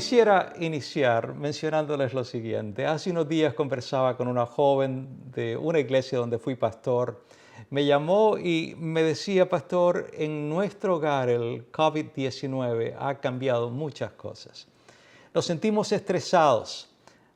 Quisiera iniciar mencionándoles lo siguiente. Hace unos días conversaba con una joven de una iglesia donde fui pastor. Me llamó y me decía, pastor, en nuestro hogar el COVID-19 ha cambiado muchas cosas. Nos sentimos estresados.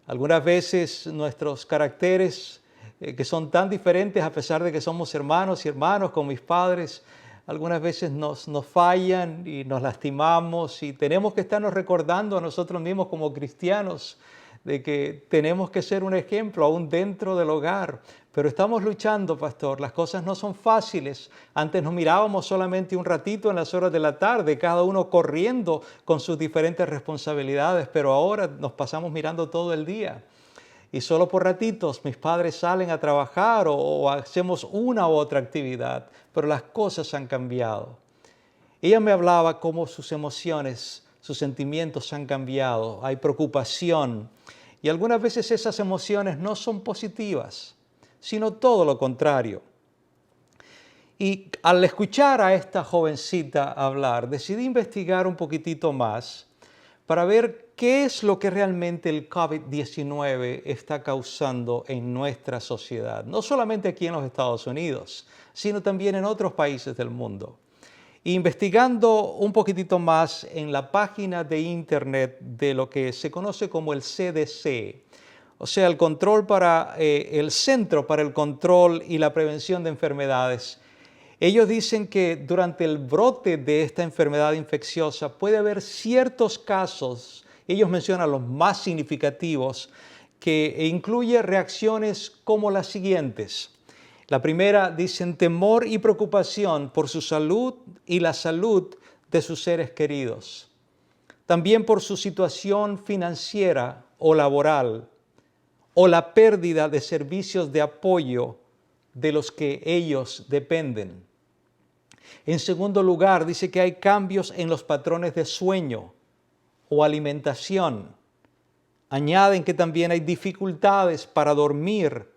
Algunas veces nuestros caracteres, que son tan diferentes a pesar de que somos hermanos y hermanos con mis padres, algunas veces nos fallan y nos lastimamos y tenemos que estarnos recordando a nosotros mismos como cristianos de que tenemos que ser un ejemplo aún dentro del hogar. Pero estamos luchando, pastor, las cosas no son fáciles. Antes nos mirábamos solamente un ratito en las horas de la tarde, cada uno corriendo con sus diferentes responsabilidades, pero ahora nos pasamos mirando todo el día. Y solo por ratitos mis padres salen a trabajar o hacemos una u otra actividad, pero las cosas han cambiado. Ella me hablaba cómo sus emociones, sus sentimientos han cambiado, hay preocupación y algunas veces esas emociones no son positivas, sino todo lo contrario. Y al escuchar a esta jovencita hablar, decidí investigar un poquitito más para ver qué es lo que realmente el COVID-19 está causando en nuestra sociedad, no solamente aquí en los Estados Unidos, sino también en otros países del mundo. Investigando un poquitito más en la página de internet de lo que se conoce como el CDC, o sea, el Centro para el Control y la Prevención de Enfermedades. Ellos dicen que durante el brote de esta enfermedad infecciosa puede haber ciertos casos, ellos mencionan los más significativos, que incluye reacciones como las siguientes. La primera, dicen, temor y preocupación por su salud y la salud de sus seres queridos. También por su situación financiera o laboral, o la pérdida de servicios de apoyo de los que ellos dependen. En segundo lugar, dice que hay cambios en los patrones de sueño o alimentación. Añaden que también hay dificultades para dormir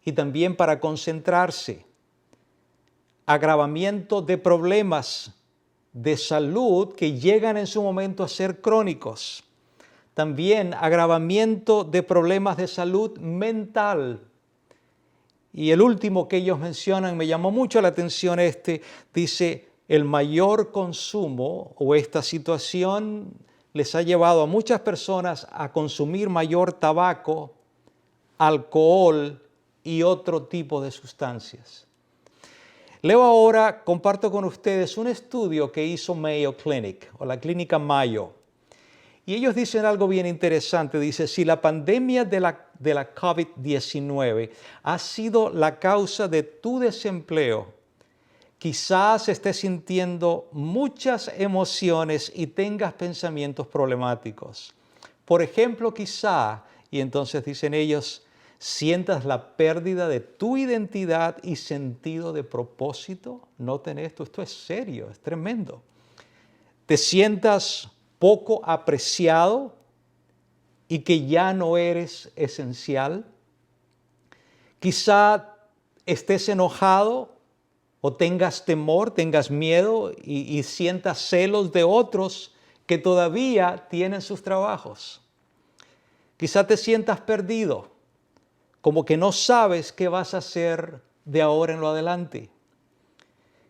y también para concentrarse. Agravamiento de problemas de salud que llegan en su momento a ser crónicos. También agravamiento de problemas de salud mental. Y el último que ellos mencionan, me llamó mucho la atención dice, el mayor consumo o esta situación les ha llevado a muchas personas a consumir mayor tabaco, alcohol y otro tipo de sustancias. Leo ahora, comparto con ustedes un estudio que hizo Mayo Clinic o la clínica Mayo. Y ellos dicen algo bien interesante. Dice, si la pandemia de la COVID-19 ha sido la causa de tu desempleo, quizás estés sintiendo muchas emociones y tengas pensamientos problemáticos. Por ejemplo, quizá, y entonces dicen ellos, sientas la pérdida de tu identidad y sentido de propósito. Noten esto es serio, es tremendo. Te sientas poco apreciado y que ya no eres esencial. Quizá estés enojado o tengas temor, tengas miedo y sientas celos de otros que todavía tienen sus trabajos. Quizá te sientas perdido, como que no sabes qué vas a hacer de ahora en lo adelante.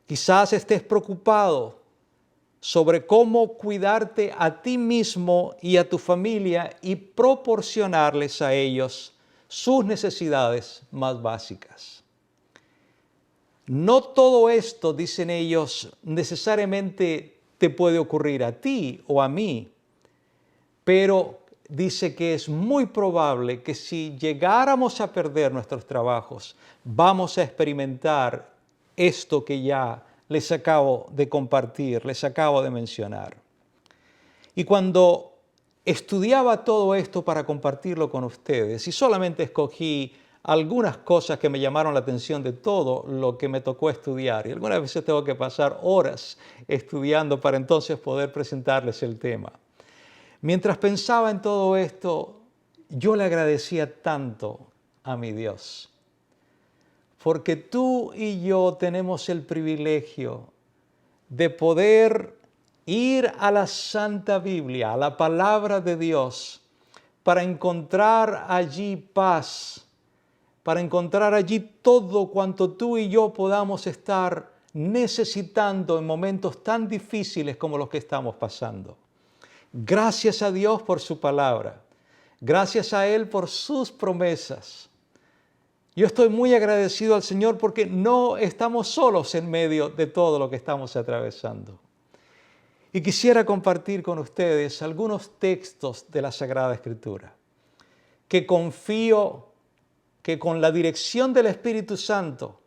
Quizás estés preocupado sobre cómo cuidarte a ti mismo y a tu familia y proporcionarles a ellos sus necesidades más básicas. No todo esto, dicen ellos, necesariamente te puede ocurrir a ti o a mí, pero dice que es muy probable que si llegáramos a perder nuestros trabajos, vamos a experimentar esto que ya les acabo de compartir, les acabo de mencionar. Y cuando estudiaba todo esto para compartirlo con ustedes, y solamente escogí algunas cosas que me llamaron la atención de todo lo que me tocó estudiar, y algunas veces tengo que pasar horas estudiando para entonces poder presentarles el tema. Mientras pensaba en todo esto, yo le agradecía tanto a mi Dios, porque tú y yo tenemos el privilegio de poder ir a la Santa Biblia, a la palabra de Dios, para encontrar allí paz, para encontrar allí todo cuanto tú y yo podamos estar necesitando en momentos tan difíciles como los que estamos pasando. Gracias a Dios por su palabra. Gracias a Él por sus promesas. Yo estoy muy agradecido al Señor porque no estamos solos en medio de todo lo que estamos atravesando. Y quisiera compartir con ustedes algunos textos de la Sagrada Escritura que confío que con la dirección del Espíritu Santo,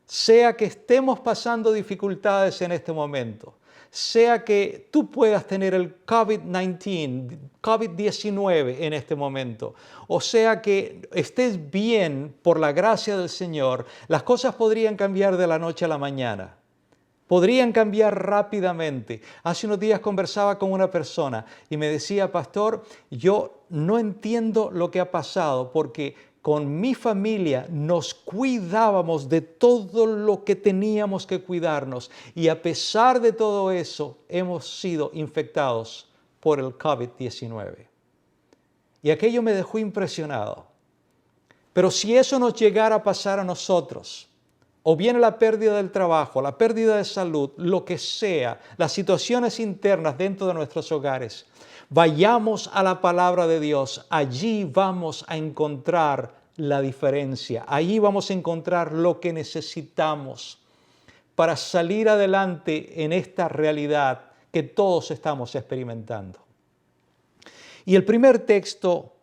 sea que estemos pasando dificultades en este momento, sea que tú puedas tener el COVID-19 en este momento, o sea que estés bien por la gracia del Señor, las cosas podrían cambiar de la noche a la mañana. Podrían cambiar rápidamente. Hace unos días conversaba con una persona y me decía, pastor, yo no entiendo lo que ha pasado porque con mi familia nos cuidábamos de todo lo que teníamos que cuidarnos y a pesar de todo eso hemos sido infectados por el COVID-19. Y aquello me dejó impresionado. Pero si eso nos llegara a pasar a nosotros, o viene la pérdida del trabajo, la pérdida de salud, lo que sea, las situaciones internas dentro de nuestros hogares, vayamos a la palabra de Dios. Allí vamos a encontrar la diferencia. Allí vamos a encontrar lo que necesitamos para salir adelante en esta realidad que todos estamos experimentando. Y el primer texto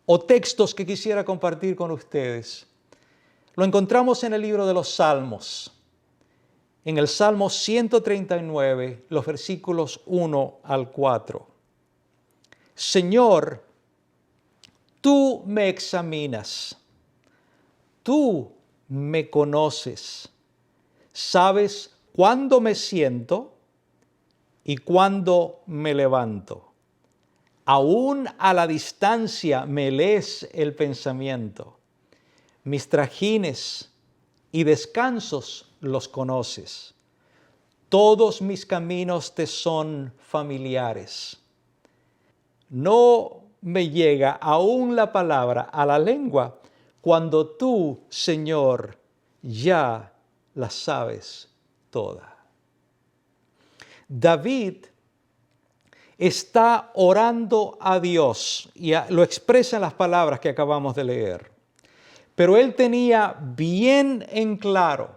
o textos que quisiera compartir con ustedes lo encontramos en el libro de los Salmos, en el Salmo 139, los versículos 1 al 4. Señor, tú me examinas, tú me conoces, sabes cuándo me siento y cuándo me levanto. Aún a la distancia me lees el pensamiento. Mis trajines y descansos los conoces. Todos mis caminos te son familiares. No me llega aún la palabra a la lengua cuando tú, Señor, ya la sabes toda. David está orando a Dios y lo expresa en las palabras que acabamos de leer. Pero él tenía bien en claro,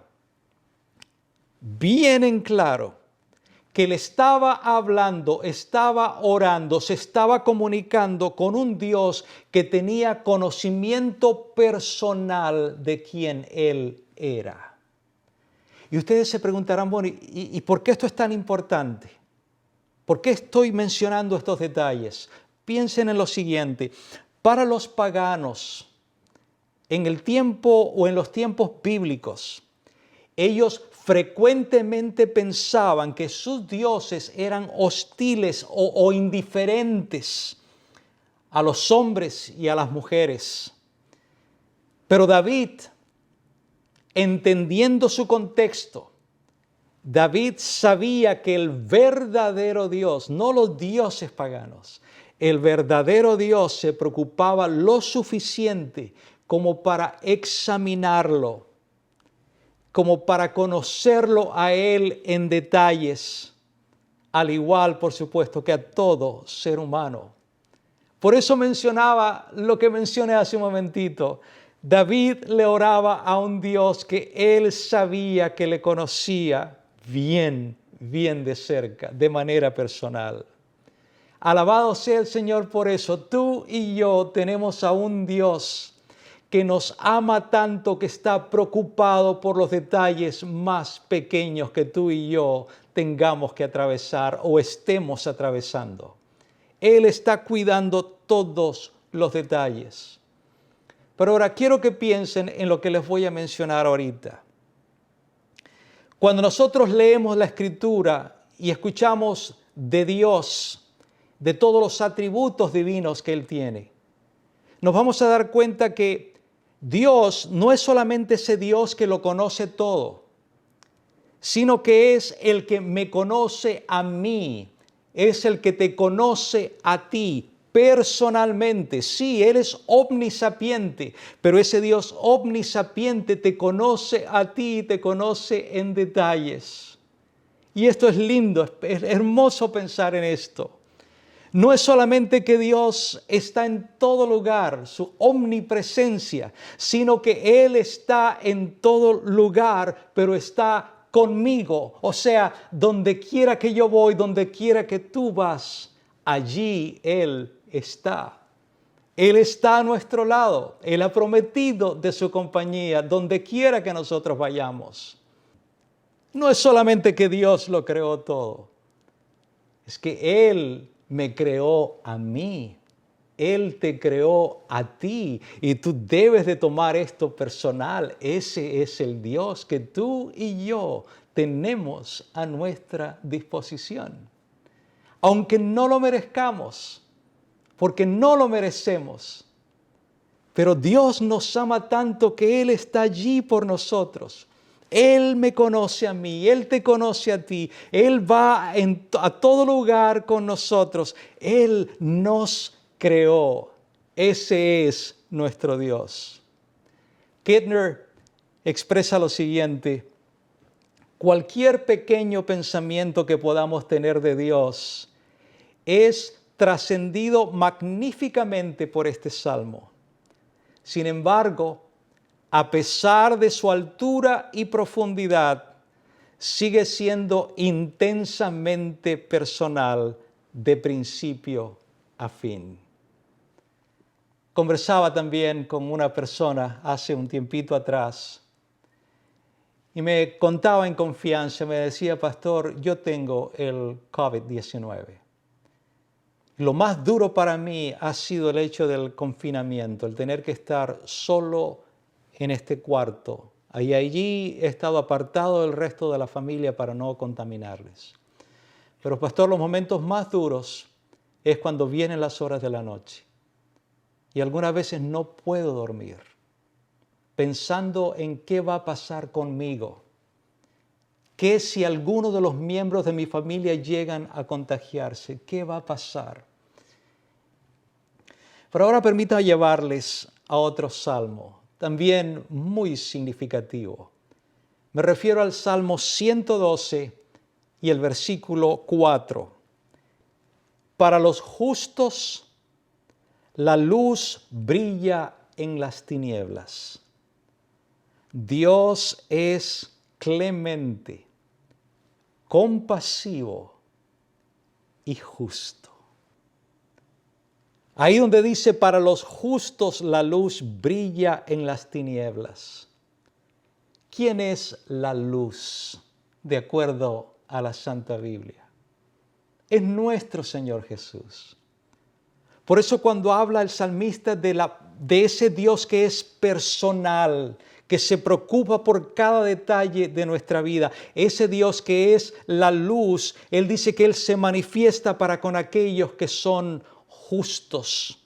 que le estaba hablando, estaba orando, se estaba comunicando con un Dios que tenía conocimiento personal de quién él era. Y ustedes se preguntarán, bueno, ¿y por qué esto es tan importante? ¿Por qué estoy mencionando estos detalles? Piensen en lo siguiente, para los paganos, en el tiempo o en los tiempos bíblicos, ellos frecuentemente pensaban que sus dioses eran hostiles o indiferentes a los hombres y a las mujeres. Pero David, entendiendo su contexto, David sabía que el verdadero Dios, no los dioses paganos, el verdadero Dios se preocupaba lo suficiente como para examinarlo, como para conocerlo a Él en detalles, al igual, por supuesto, que a todo ser humano. Por eso mencionaba lo que mencioné hace un momentito. David le oraba a un Dios que él sabía que le conocía bien de cerca, de manera personal. Alabado sea el Señor por eso. Tú y yo tenemos a un Dios que nos ama tanto, que está preocupado por los detalles más pequeños que tú y yo tengamos que atravesar o estemos atravesando. Él está cuidando todos los detalles. Pero ahora quiero que piensen en lo que les voy a mencionar ahorita. Cuando nosotros leemos la Escritura y escuchamos de Dios, de todos los atributos divinos que Él tiene, nos vamos a dar cuenta que Dios no es solamente ese Dios que lo conoce todo, sino que es el que me conoce a mí, es el que te conoce a ti personalmente. Sí, Él es omnisapiente, pero ese Dios omnisapiente te conoce a ti, te conoce en detalles. Y esto es lindo, es hermoso pensar en esto. No es solamente que Dios está en todo lugar, su omnipresencia, sino que Él está en todo lugar, pero está conmigo. O sea, donde quiera que yo voy, donde quiera que tú vas, allí Él está. Él está a nuestro lado. Él ha prometido de su compañía donde quiera que nosotros vayamos. No es solamente que Dios lo creó todo, es que Él me creó a mí. Él te creó a ti y tú debes de tomar esto personal. Ese es el Dios que tú y yo tenemos a nuestra disposición. Aunque no lo merezcamos, porque no lo merecemos, pero Dios nos ama tanto que Él está allí por nosotros. Él me conoce a mí, Él te conoce a ti, Él va a todo lugar con nosotros. Él nos creó. Ese es nuestro Dios. Kettner expresa lo siguiente: cualquier pequeño pensamiento que podamos tener de Dios es trascendido magníficamente por este salmo. Sin embargo, a pesar de su altura y profundidad, sigue siendo intensamente personal de principio a fin. Conversaba también con una persona hace un tiempito atrás y me contaba en confianza, me decía: pastor, yo tengo el COVID-19. Lo más duro para mí ha sido el hecho del confinamiento, el tener que estar solo en este cuarto. Allí he estado apartado del resto de la familia para no contaminarles. Pero pastor, los momentos más duros es cuando vienen las horas de la noche. Y algunas veces no puedo dormir, pensando en qué va a pasar conmigo. ¿Qué si alguno de los miembros de mi familia llegan a contagiarse? ¿Qué va a pasar? Pero ahora permítame llevarles a otro salmo, también muy significativo. Me refiero al Salmo 112 y el versículo 4. Para los justos, la luz brilla en las tinieblas. Dios es clemente, compasivo y justo. Ahí donde dice, para los justos la luz brilla en las tinieblas. ¿Quién es la luz de acuerdo a la Santa Biblia? Es nuestro Señor Jesús. Por eso cuando habla el salmista de ese Dios que es personal, que se preocupa por cada detalle de nuestra vida, ese Dios que es la luz, Él dice que Él se manifiesta para con aquellos que son justos.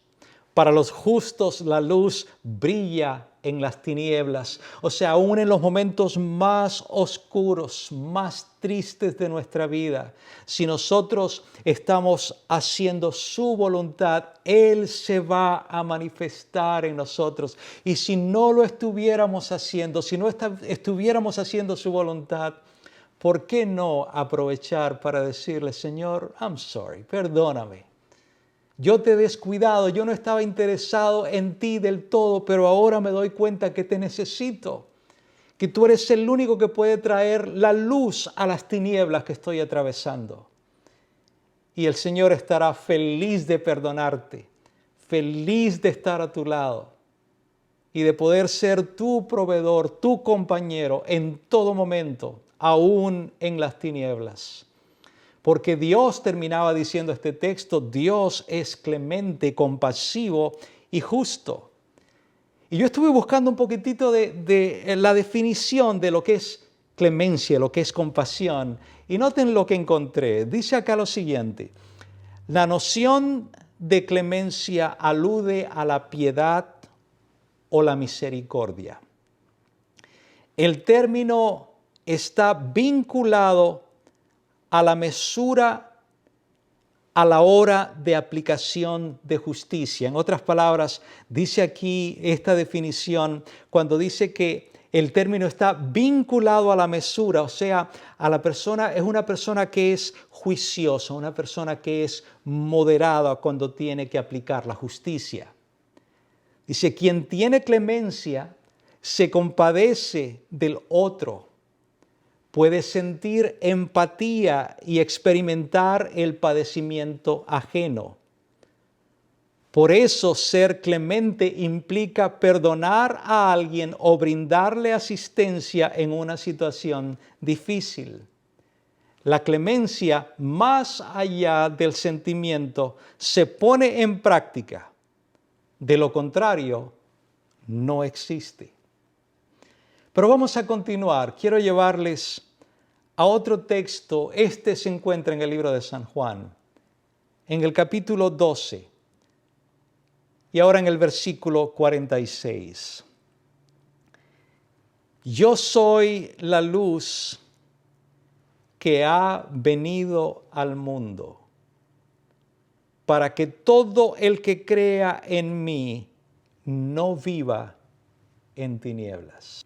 Para los justos la luz brilla en las tinieblas. O sea, aún en los momentos más oscuros, más tristes de nuestra vida, si nosotros estamos haciendo su voluntad, Él se va a manifestar en nosotros. Y si no lo estuviéramos haciendo, si no estuviéramos haciendo su voluntad, ¿por qué no aprovechar para decirle: Señor, I'm sorry, perdóname? Yo te he descuidado, yo no estaba interesado en ti del todo, pero ahora me doy cuenta que te necesito, que tú eres el único que puede traer la luz a las tinieblas que estoy atravesando. Y el Señor estará feliz de perdonarte, feliz de estar a tu lado y de poder ser tu proveedor, tu compañero en todo momento, aún en las tinieblas. Porque Dios, terminaba diciendo este texto, Dios es clemente, compasivo y justo. Y yo estuve buscando un poquitito de la definición de lo que es clemencia, lo que es compasión. Y noten lo que encontré. Dice acá lo siguiente: la noción de clemencia alude a la piedad o la misericordia. El término está vinculado a la mesura a la hora de aplicación de justicia. En otras palabras, dice aquí esta definición cuando dice que el término está vinculado a la mesura, o sea, a la persona, es una persona que es juiciosa, una persona que es moderada cuando tiene que aplicar la justicia. Dice, quien tiene clemencia se compadece del otro, puede sentir empatía y experimentar el padecimiento ajeno. Por eso ser clemente implica perdonar a alguien o brindarle asistencia en una situación difícil. La clemencia, más allá del sentimiento, se pone en práctica. De lo contrario, no existe. Pero vamos a continuar. Quiero llevarles a otro texto. Este se encuentra en el libro de San Juan, en el capítulo 12. Y ahora en el versículo 46. Yo soy la luz que ha venido al mundo, para que todo el que crea en mí no viva en tinieblas.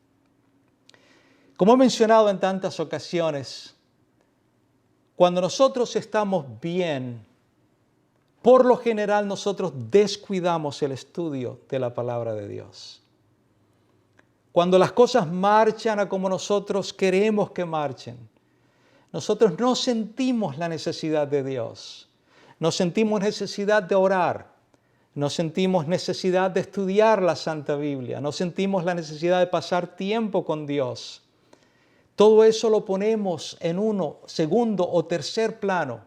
Como he mencionado en tantas ocasiones, cuando nosotros estamos bien, por lo general nosotros descuidamos el estudio de la palabra de Dios. Cuando las cosas marchan a como nosotros queremos que marchen, nosotros no sentimos la necesidad de Dios, no sentimos necesidad de orar, no sentimos necesidad de estudiar la Santa Biblia, no sentimos la necesidad de pasar tiempo con Dios. Todo eso lo ponemos en uno, segundo o tercer plano.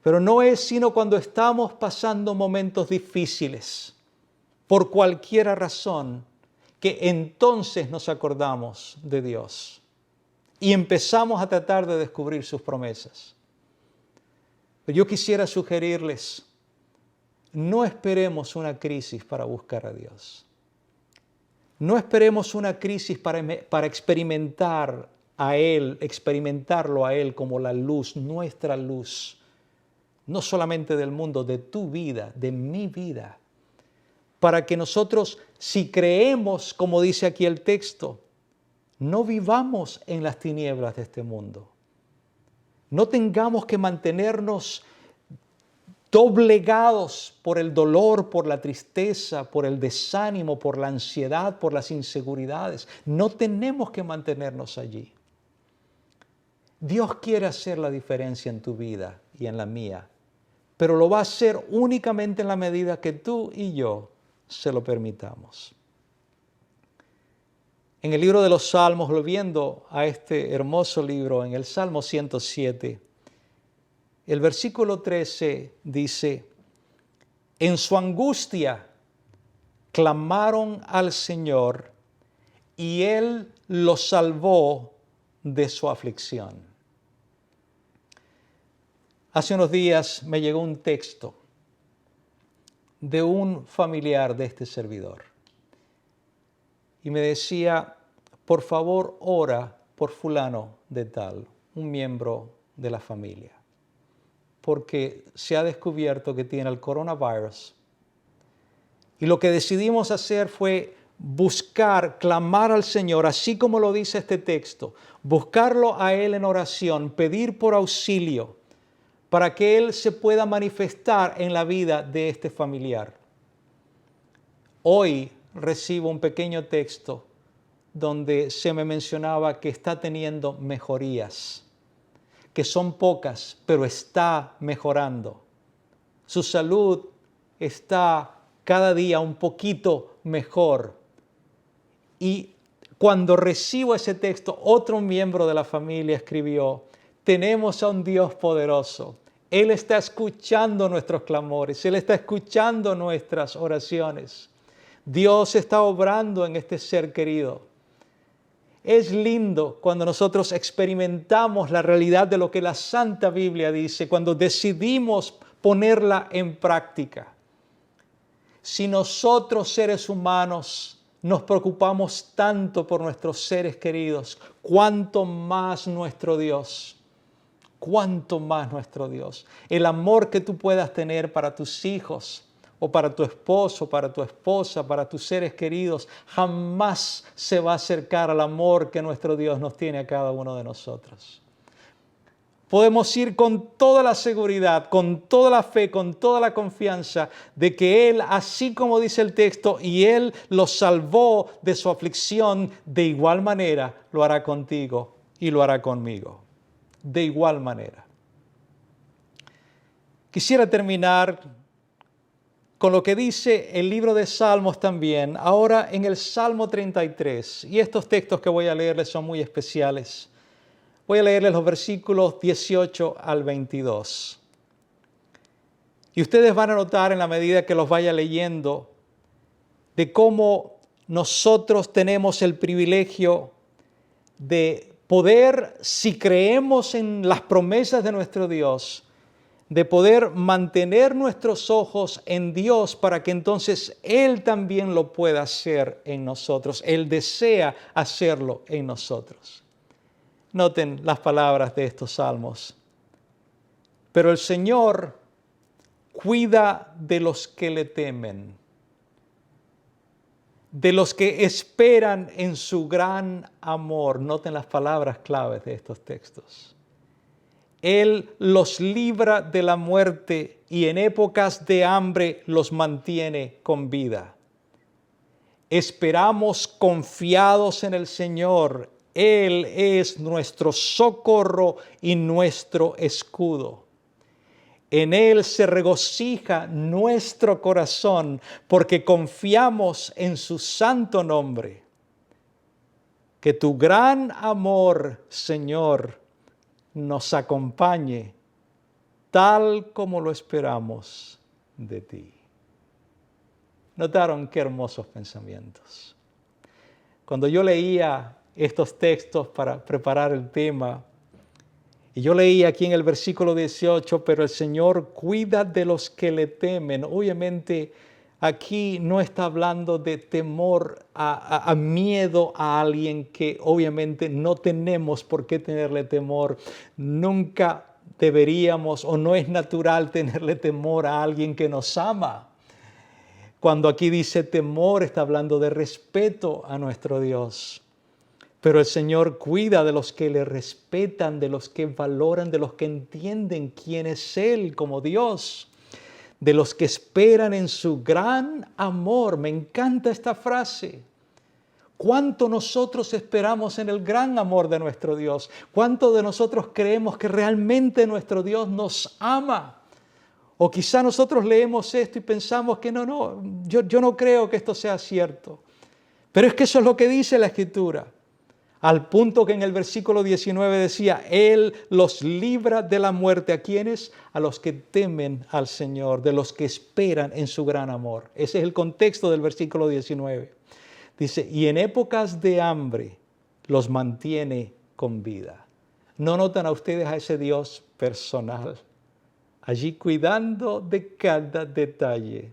Pero no es sino cuando estamos pasando momentos difíciles, por cualquier razón, que entonces nos acordamos de Dios y empezamos a tratar de descubrir sus promesas. Pero yo quisiera sugerirles, no esperemos una crisis para buscar a Dios. No esperemos una crisis para experimentar a Él, experimentarlo a Él como la luz, nuestra luz. No solamente del mundo, de tu vida, de mi vida. Para que nosotros, si creemos, como dice aquí el texto, no vivamos en las tinieblas de este mundo. No tengamos que mantenernos doblegados por el dolor, por la tristeza, por el desánimo, por la ansiedad, por las inseguridades. No tenemos que mantenernos allí. Dios quiere hacer la diferencia en tu vida y en la mía, pero lo va a hacer únicamente en la medida que tú y yo se lo permitamos. En el libro de los Salmos, volviendo a este hermoso libro, en el Salmo 107, el versículo 13 dice, en su angustia clamaron al Señor y Él los salvó de su aflicción. Hace unos días me llegó un texto de un familiar de este servidor y me decía, por favor, ora por fulano de tal, un miembro de la familia, porque se ha descubierto que tiene el coronavirus. Y lo que decidimos hacer fue buscar, clamar al Señor, así como lo dice este texto, buscarlo a Él en oración, pedir por auxilio, para que Él se pueda manifestar en la vida de este familiar. Hoy recibo un pequeño texto donde se me mencionaba que está teniendo mejorías, que son pocas, pero está mejorando. Su salud está cada día un poquito mejor. Y cuando recibo ese texto, otro miembro de la familia escribió, tenemos a un Dios poderoso. Él está escuchando nuestros clamores, Él está escuchando nuestras oraciones. Dios está obrando en este ser querido. Es lindo cuando nosotros experimentamos la realidad de lo que la Santa Biblia dice, cuando decidimos ponerla en práctica. Si nosotros seres humanos nos preocupamos tanto por nuestros seres queridos, cuánto más nuestro Dios. Cuánto más nuestro Dios. El amor que tú puedas tener para tus hijos o para tu esposo, para tu esposa, para tus seres queridos, jamás se va a acercar al amor que nuestro Dios nos tiene a cada uno de nosotros. Podemos ir con toda la seguridad, con toda la fe, con toda la confianza de que Él, así como dice el texto, y Él los salvó de su aflicción, de igual manera lo hará contigo y lo hará conmigo. De igual manera. Quisiera terminar con lo que dice el libro de Salmos también, ahora en el Salmo 33. Y estos textos que voy a leerles son muy especiales. Voy a leerles los versículos 18 al 22. Y ustedes van a notar en la medida que los vaya leyendo de cómo nosotros tenemos el privilegio de poder, si creemos en las promesas de nuestro Dios, de poder mantener nuestros ojos en Dios para que entonces Él también lo pueda hacer en nosotros. Él desea hacerlo en nosotros. Noten las palabras de estos salmos. Pero el Señor cuida de los que le temen, de los que esperan en su gran amor. Noten las palabras claves de estos textos. Él los libra de la muerte y en épocas de hambre los mantiene con vida. Esperamos confiados en el Señor. Él es nuestro socorro y nuestro escudo. En Él se regocija nuestro corazón porque confiamos en su santo nombre. Que tu gran amor, Señor, nos acompañe tal como lo esperamos de ti. ¿Notaron qué hermosos pensamientos? Cuando yo leía estos textos para preparar el tema, y yo leí aquí en el versículo 18, pero el Señor cuida de los que le temen. Obviamente aquí no está hablando de temor a miedo a alguien que obviamente no tenemos por qué tenerle temor. Nunca deberíamos o no es natural tenerle temor a alguien que nos ama. Cuando aquí dice temor, está hablando de respeto a nuestro Dios. Pero el Señor cuida de los que le respetan, de los que valoran, de los que entienden quién es Él como Dios, de los que esperan en su gran amor. Me encanta esta frase. ¿Cuánto nosotros esperamos en el gran amor de nuestro Dios? ¿Cuánto de nosotros creemos que realmente nuestro Dios nos ama? O quizá nosotros leemos esto y pensamos que yo no creo que esto sea cierto. Pero es que eso es lo que dice la Escritura. Al punto que en el versículo 19 decía, Él los libra de la muerte. ¿A quiénes? A los que temen al Señor, de los que esperan en su gran amor. Ese es el contexto del versículo 19. Dice, y en épocas de hambre los mantiene con vida. ¿No notan a ustedes a ese Dios personal? Allí cuidando de cada detalle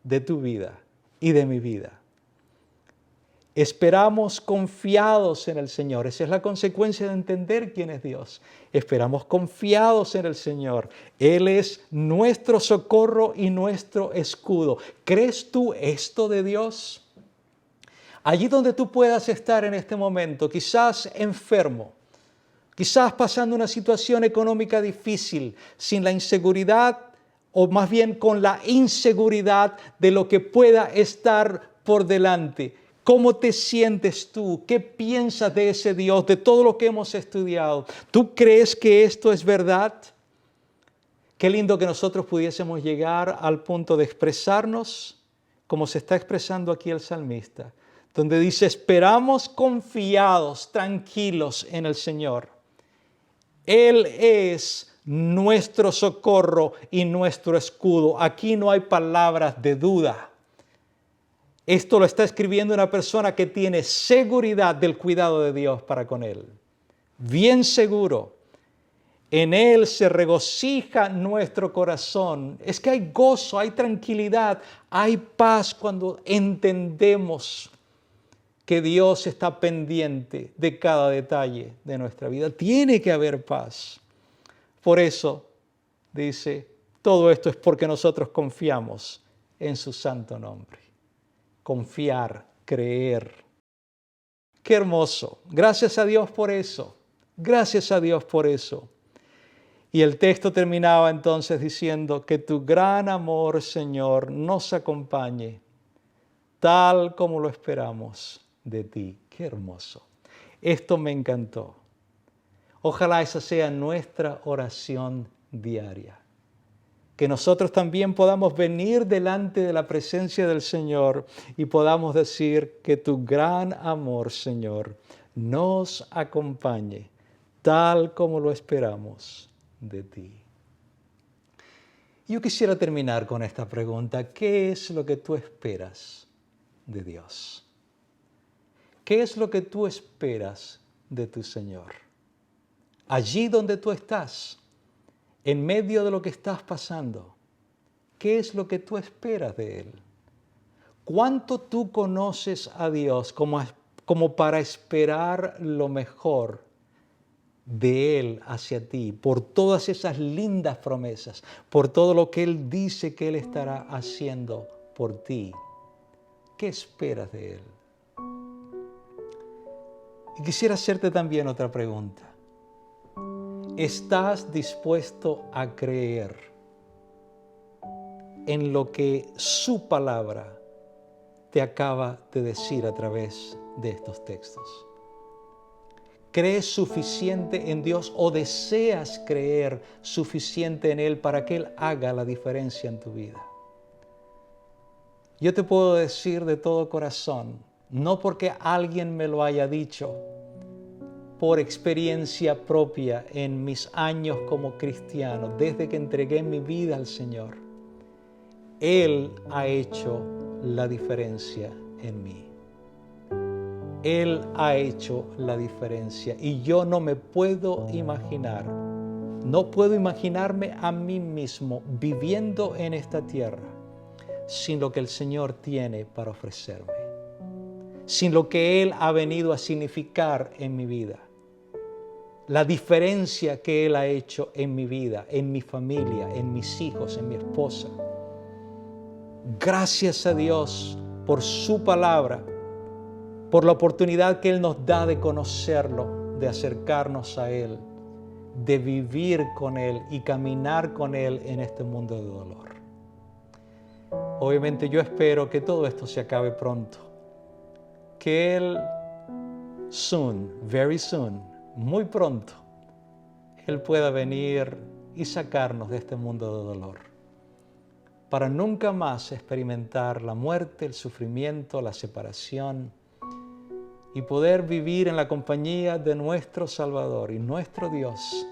de tu vida y de mi vida. Esperamos confiados en el Señor. Esa es la consecuencia de entender quién es Dios. Esperamos confiados en el Señor. Él es nuestro socorro y nuestro escudo. ¿Crees tú esto de Dios? Allí donde tú puedas estar en este momento, quizás enfermo, quizás pasando una situación económica difícil, sin la inseguridad o más bien con la inseguridad de lo que pueda estar por delante. ¿Cómo te sientes tú? ¿Qué piensas de ese Dios, de todo lo que hemos estudiado? ¿Tú crees que esto es verdad? Qué lindo que nosotros pudiésemos llegar al punto de expresarnos como se está expresando aquí el salmista, donde dice, esperamos confiados, tranquilos en el Señor. Él es nuestro socorro y nuestro escudo. Aquí no hay palabras de duda. Esto lo está escribiendo una persona que tiene seguridad del cuidado de Dios para con él. Bien seguro. En Él se regocija nuestro corazón. Es que hay gozo, hay tranquilidad, hay paz cuando entendemos que Dios está pendiente de cada detalle de nuestra vida. Tiene que haber paz. Por eso, dice, todo esto es porque nosotros confiamos en su santo nombre. Confiar, creer. Qué hermoso. Gracias a Dios por eso. Gracias a Dios por eso. Y el texto terminaba entonces diciendo que tu gran amor, Señor, nos acompañe tal como lo esperamos de ti. Qué hermoso. Esto me encantó. Ojalá esa sea nuestra oración diaria. Que nosotros también podamos venir delante de la presencia del Señor y podamos decir que tu gran amor, Señor, nos acompañe tal como lo esperamos de ti. Yo quisiera terminar con esta pregunta. ¿Qué es lo que tú esperas de Dios? ¿Qué es lo que tú esperas de tu Señor? Allí donde tú estás, en medio de lo que estás pasando, ¿qué es lo que tú esperas de Él? ¿Cuánto tú conoces a Dios como para esperar lo mejor de Él hacia ti, por todas esas lindas promesas, por todo lo que Él dice que Él estará haciendo por ti? ¿Qué esperas de Él? Y quisiera hacerte también otra pregunta. ¿Estás dispuesto a creer en lo que su palabra te acaba de decir a través de estos textos? ¿Crees suficiente en Dios o deseas creer suficiente en Él para que Él haga la diferencia en tu vida? Yo te puedo decir de todo corazón, no porque alguien me lo haya dicho, por experiencia propia en mis años como cristiano, desde que entregué mi vida al Señor, Él ha hecho la diferencia en mí. Él ha hecho la diferencia y yo no me puedo imaginar, no puedo imaginarme a mí mismo viviendo en esta tierra sin lo que el Señor tiene para ofrecerme, sin lo que Él ha venido a significar en mi vida, la diferencia que Él ha hecho en mi vida, en mi familia, en mis hijos, en mi esposa. Gracias a Dios por su palabra, por la oportunidad que Él nos da de conocerlo, de acercarnos a Él, de vivir con Él y caminar con Él en este mundo de dolor. Obviamente yo espero que todo esto se acabe pronto, que Él soon, very soon, muy pronto, Él pueda venir y sacarnos de este mundo de dolor, para nunca más experimentar la muerte, el sufrimiento, la separación, y poder vivir en la compañía de nuestro Salvador y nuestro Dios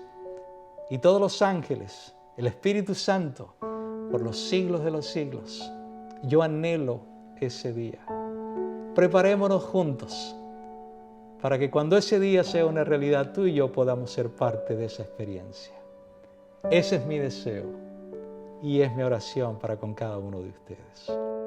y todos los ángeles, el Espíritu Santo, por los siglos de los siglos. Yo anhelo ese día. Preparémonos juntos para que cuando ese día sea una realidad, tú y yo podamos ser parte de esa experiencia. Ese es mi deseo y es mi oración para con cada uno de ustedes.